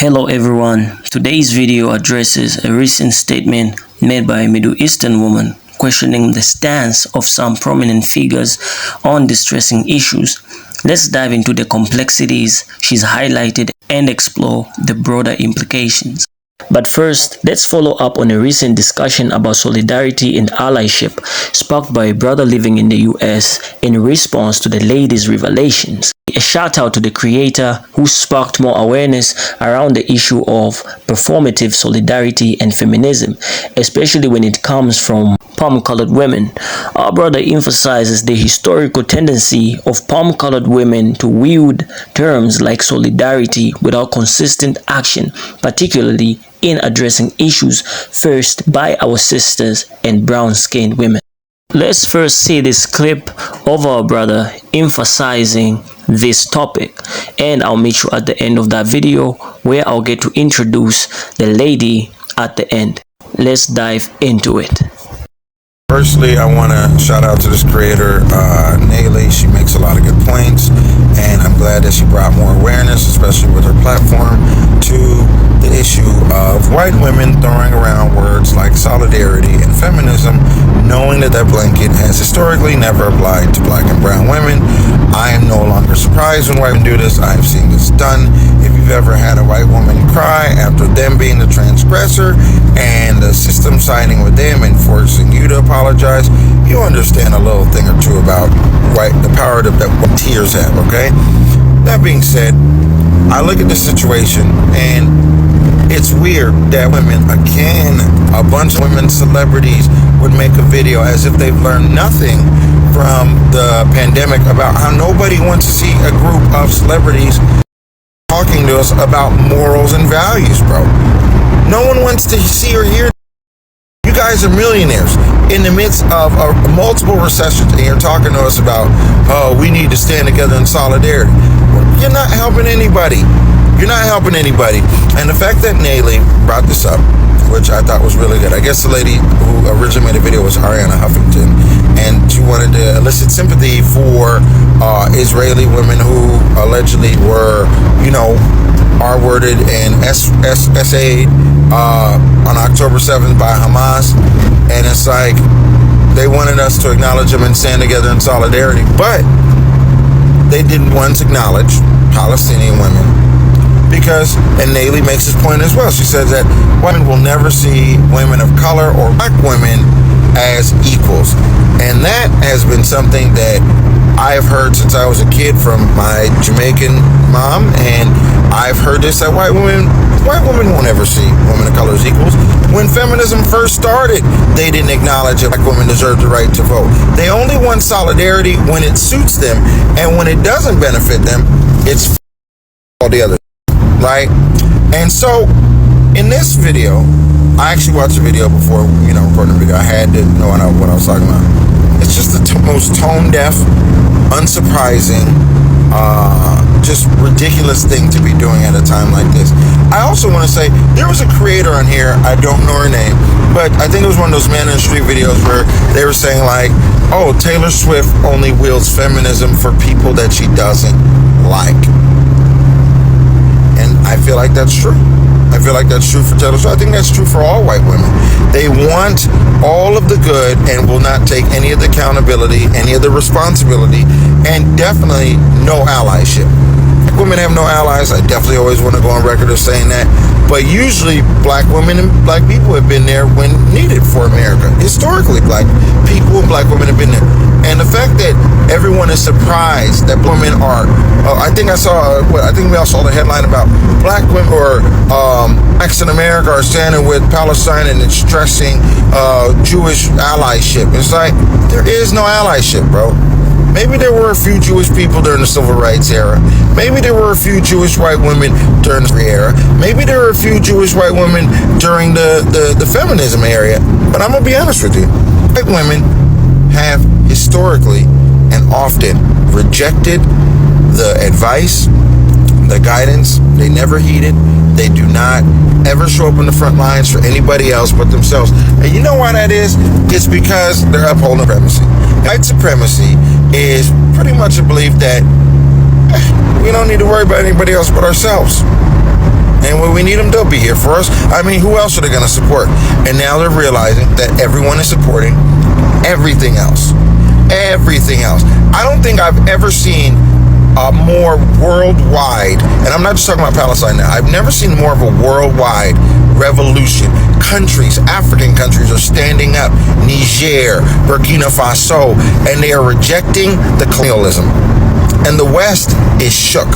Hello everyone, today's video addresses a recent statement made by a Middle Eastern woman questioning the stance of some prominent figures on distressing issues. Let's dive into the complexities she's highlighted and explore the broader implications. But first, let's follow up on a recent discussion about solidarity and allyship sparked by a brother living in the US in response to the lady's revelations. A shout out to the creator who sparked more awareness around the issue of performative solidarity and feminism, especially when it comes from palm-colored women. Our brother emphasizes the historical tendency of palm-colored women to wield terms like solidarity without consistent action, particularly in addressing issues first by our sisters and brown-skinned women. Let's first see this clip of our brother emphasizing this topic, and I'll meet you at the end of that video where I'll get to introduce the lady at the end. Let's dive into it. Firstly, I want to shout out to this creator, Ytee. She makes a lot of good points, and I'm glad that she brought more awareness, especially with her platform, to the issue of white women throwing around words like solidarity and feminism, knowing that that blanket has historically never applied to black and brown women. I am no longer surprised when white women do this. I've seen this done. If you've ever had a white woman cry after them being the transgressor and the system siding with them and forcing you to apologize, you understand a little thing or two about the power that tears have, okay? That being said, I look at the situation and it's weird that women, again, a bunch of women celebrities would make a video as if they've learned nothing from the pandemic about how nobody wants to see a group of celebrities talking to us about morals and values, bro. No one wants to see or hear. You guys are millionaires in the midst of multiple recessions, and you're talking to us about, oh, we need to stand together in solidarity. You're not helping anybody. You're not helping anybody. And the fact that Ytee brought this up, which I thought was really good. I guess the lady who originally made a video was Ariana Huffington, and she wanted to elicit sympathy for Israeli women who allegedly were, R-worded and SA'd on October 7th by Hamas. And it's like they wanted us to acknowledge them and stand together in solidarity, but they didn't once acknowledge Palestinian women. Because, and Ytee makes this point as well, she says that women will never see women of color or black women as equals. And that has been something that I've heard since I was a kid from my Jamaican mom, and I've heard this, that white women won't ever see women of color as equals. When feminism first started, they didn't acknowledge that black women deserve the right to vote. They only want solidarity when it suits them, and when it doesn't benefit them, it's all the others. Right? And so in this video, I actually watched the video before, recording the video. I had to know what I was talking about. It's just the most tone deaf, unsurprising, just ridiculous thing to be doing at a time like this. I also want to say there was a creator on here, I don't know her name, but I think it was one of those man in the street videos where they were saying like, oh, Taylor Swift only wields feminism for people that she doesn't like. And I feel like that's true. I feel like that's true for Taylor Swift. I think that's true for all white women. They want all of the good and will not take any of the accountability, any of the responsibility, and definitely no allyship. Black women have no allies. I definitely always want to go on record of saying that. But usually black women and black people have been there when needed for America. Historically, black people and black women have been there. And the fact that everyone is surprised that women are, I think we all saw the headline about black women or blacks in America are standing with Palestine and it's stressing Jewish allyship. It's like, there is no allyship, bro. Maybe there were a few Jewish people during the Civil Rights era. Maybe there were a few Jewish white women during the era. Maybe there were a few Jewish white women during the feminism era. But I'm going to be honest with you. White women have historically and often rejected the advice, the guidance. They never heed it. They do not ever show up in the front lines for anybody else but themselves. And you know why that is? It's because they're upholding supremacy. White supremacy is pretty much a belief that we don't need to worry about anybody else but ourselves. And when we need them, they'll be here for us. I mean, who else are they going to support? And now they're realizing that everyone is supporting everything else. Everything else. I don't think I've ever seen a more worldwide, and I'm not just talking about Palestine now, I've never seen more of a worldwide revolution. Countries, African countries are standing up, Niger, Burkina Faso, and they are rejecting the colonialism. And the West is shook.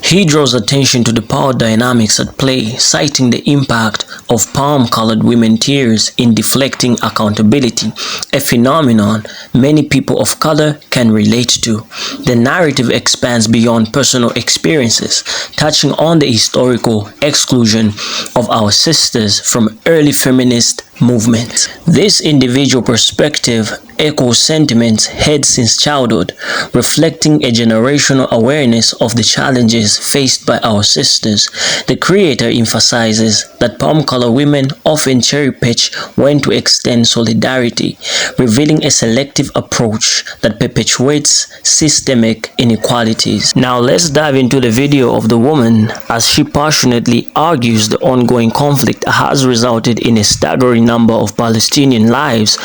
He draws attention to the power dynamics at play, citing the impact of palm-colored women tears in deflecting accountability, a phenomenon many people of color can relate to. The narrative expands beyond personal experiences, touching on the historical exclusion of our sisters from early feminist movements. This individual perspective echoes sentiments held since childhood, reflecting a generational awareness of the challenges faced by our sisters. The creator emphasizes that palm-colored women often cherry-pitch when to extend solidarity, revealing a selective approach that perpetuates systemic inequalities. Now let's dive into the video of the woman as she passionately argues the ongoing conflict has resulted in a staggering number of Palestinian lives,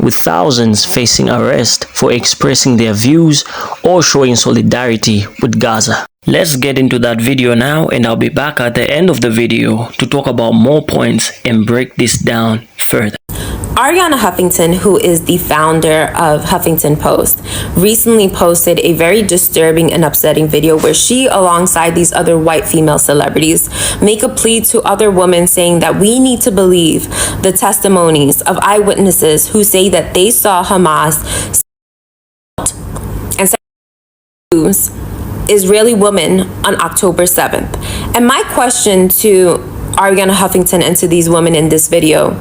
with thousands facing arrest for expressing their views or showing solidarity with Gaza. Let's get into that video now, and I'll be back at the end of the video to talk about more points and break this down further. Arianna Huffington, who is the founder of Huffington Post, recently posted a very disturbing and upsetting video where she, alongside these other white female celebrities, make a plea to other women saying that we need to believe the testimonies of eyewitnesses who say that they saw Hamas and use Israeli women on October 7th. And my question to Arianna Huffington and to these women in this video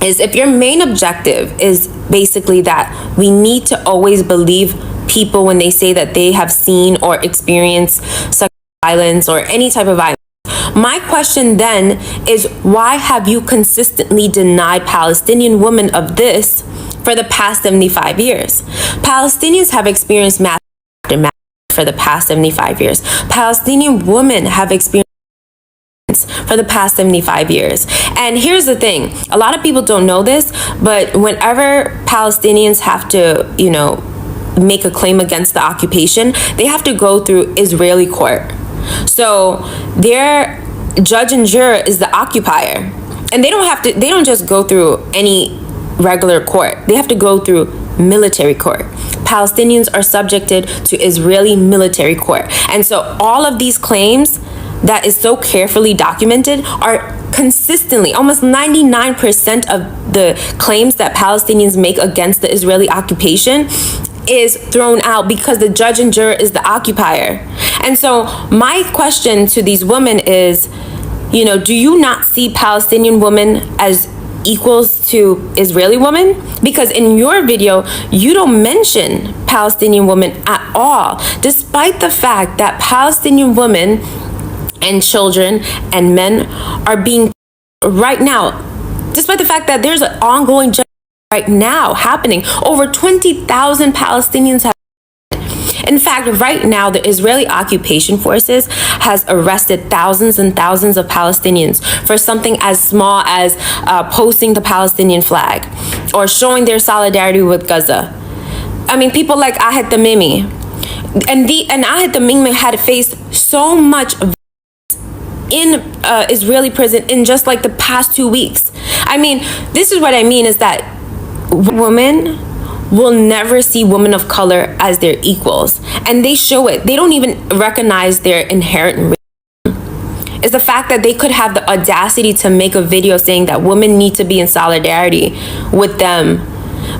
is, if your main objective is basically that we need to always believe people when they say that they have seen or experienced sexual violence or any type of violence, my question then is, why have you consistently denied Palestinian women of this for the past 75 years? Palestinians have experienced mass after mass for the past 75 years. Palestinian women have experienced for the past 75 years. And here's the thing, a lot of people don't know this, but whenever Palestinians have to, make a claim against the occupation, they have to go through Israeli court. So their judge and juror is the occupier. And they don't just go through any regular court. They have to go through military court. Palestinians are subjected to Israeli military court. And so all of these claims that is so carefully documented are consistently, almost 99% of the claims that Palestinians make against the Israeli occupation is thrown out because the judge and juror is the occupier. And so my question to these women is, do you not see Palestinian women as equals to Israeli women? Because in your video, you don't mention Palestinian women at all, despite the fact that Palestinian women and children and men are being right now, despite the fact that there's an ongoing genocide right now happening. Over 20,000 Palestinians have. In fact, right now, the Israeli occupation forces has arrested thousands and thousands of Palestinians for something as small as posting the Palestinian flag or showing their solidarity with Gaza. I mean, people like Ahed Tamimi. And Ahed Tamimi had faced so much in Israeli prison in just like the past 2 weeks. I mean, this is what I mean, is that women will never see women of color as their equals, and they show it. They don't even recognize their inherent racism. It's the fact that they could have the audacity to make a video saying that women need to be in solidarity with them,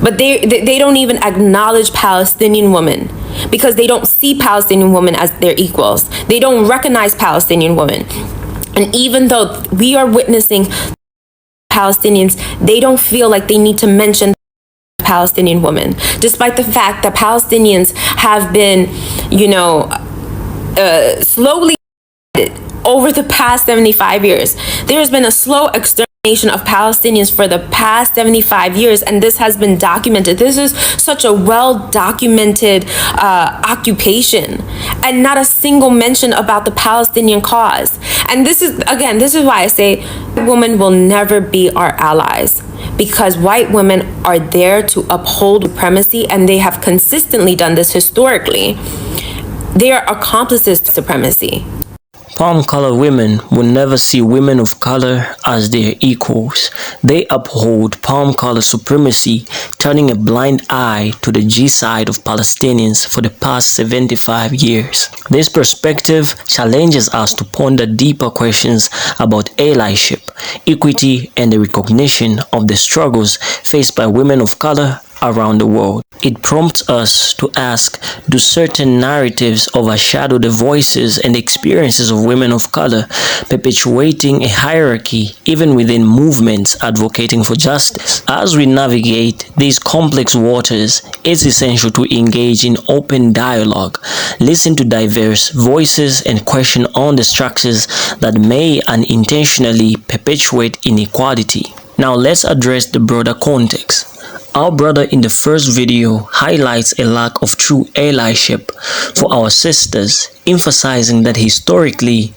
but they don't even acknowledge Palestinian women because they don't see Palestinian women as their equals. They don't recognize Palestinian women. And even though we are witnessing Palestinians, they don't feel like they need to mention Palestinian women, despite the fact that Palestinians have been, slowly over the past 75 years. There has been a slow extermination of Palestinians for the past 75 years, and this has been documented. This is such a well-documented occupation, and not a single mention about the Palestinian cause. And this is why I say women will never be our allies, because white women are there to uphold supremacy, and they have consistently done this historically. They are accomplices to supremacy. Palm-colored women will never see women of color as their equals. They uphold palm-colored supremacy, turning a blind eye to the genocide of Palestinians for the past 75 years. This perspective challenges us to ponder deeper questions about allyship, equity, and the recognition of the struggles faced by women of color around the world. It prompts us to ask, do certain narratives overshadow the voices and experiences of women of color, perpetuating a hierarchy even within movements advocating for justice? As we navigate these complex waters, it's essential to engage in open dialogue, listen to diverse voices, and question on the structures that may unintentionally perpetuate inequality. Now let's address the broader context. Our brother in the first video highlights a lack of true allyship for our sisters, emphasizing that historically,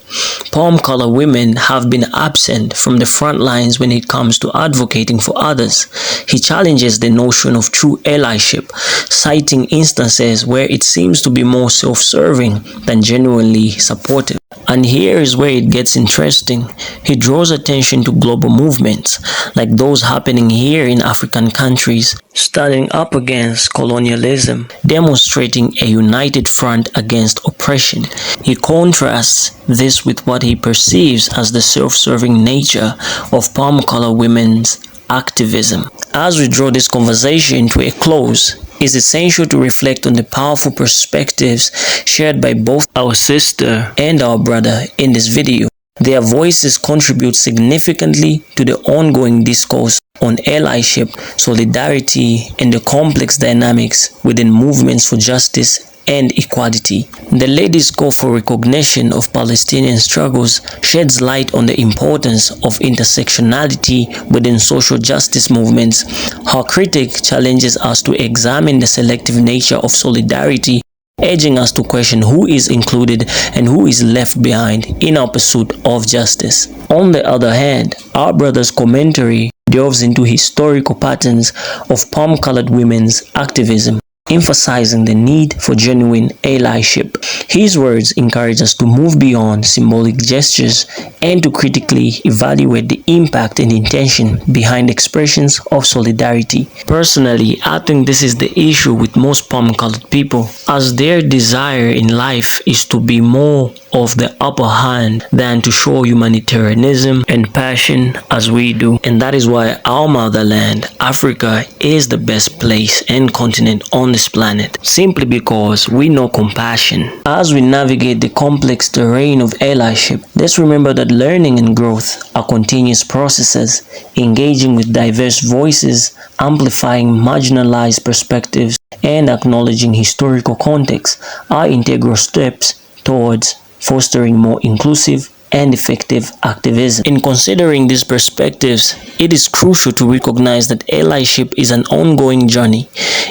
palm-colored women have been absent from the front lines when it comes to advocating for others. He challenges the notion of true allyship, citing instances where it seems to be more self-serving than genuinely supportive. And here is where it gets interesting. He draws attention to global movements, like those happening here in African countries, standing up against colonialism, demonstrating a united front against oppression. He contrasts this with what he perceives as the self-serving nature of palm-colored women's activism. As we draw this conversation to a close, it's essential to reflect on the powerful perspectives shared by both our sister and our brother in this video. Their voices contribute significantly to the ongoing discourse on allyship, solidarity, and the complex dynamics within movements for justice and equality. The ladies' call for recognition of Palestinian struggles sheds light on the importance of intersectionality within social justice movements. Her critique challenges us to examine the selective nature of solidarity, urging us to question who is included and who is left behind in our pursuit of justice. On the other hand, our brother's commentary delves into historical patterns of palm-colored women's activism, emphasizing the need for genuine allyship. His words encourage us to move beyond symbolic gestures and to critically evaluate the impact and intention behind expressions of solidarity. Personally, I think this is the issue with most palm-colored people, as their desire in life is to be more of the upper hand than to show humanitarianism and passion as we do. And that is why our motherland, Africa, is the best place and continent on this planet, simply because we know compassion. As we navigate the complex terrain of allyship, let's remember that learning and growth are continuous processes. Engaging with diverse voices, amplifying marginalized perspectives, and acknowledging historical context are integral steps towards fostering more inclusive and effective activism. In considering these perspectives, it is crucial to recognize that allyship is an ongoing journey.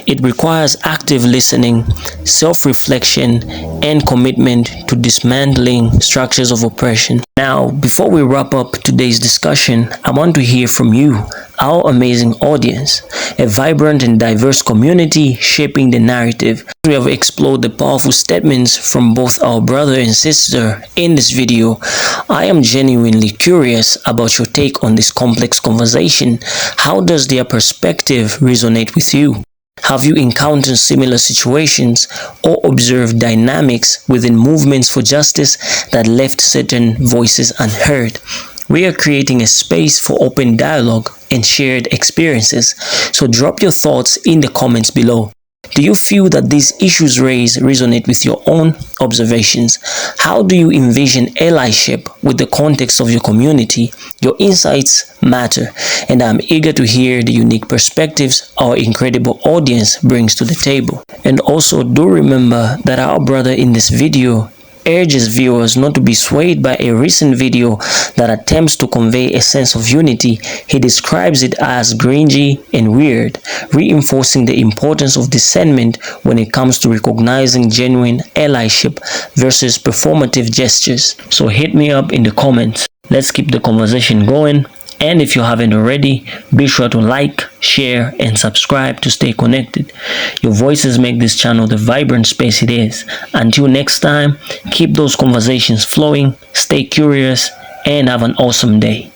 It requires active listening, self-reflection, and commitment to dismantling structures of oppression. Now, before we wrap up today's discussion, I want to hear from you, our amazing audience, a vibrant and diverse community shaping the narrative. We have explored the powerful statements from both our brother and sister in this video. I am genuinely curious about your take on this complex conversation. How does their perspective resonate with you? Have you encountered similar situations or observed dynamics within movements for justice that left certain voices unheard? We are creating a space for open dialogue and shared experiences, so drop your thoughts in the comments below. Do you feel that these issues raised resonate with your own observations? How do you envision allyship with the context of your community? Your insights matter, and I'm eager to hear the unique perspectives our incredible audience brings to the table. And also, do remember that our brother in this video urges viewers not to be swayed by a recent video that attempts to convey a sense of unity. He describes it as cringy and weird, reinforcing the importance of discernment when it comes to recognizing genuine allyship versus performative gestures. So hit me up in the comments. Let's keep the conversation going. And if you haven't already, be sure to like, share, and subscribe to stay connected. Your voices make this channel the vibrant space it is. Until next time, keep those conversations flowing, stay curious, and have an awesome day.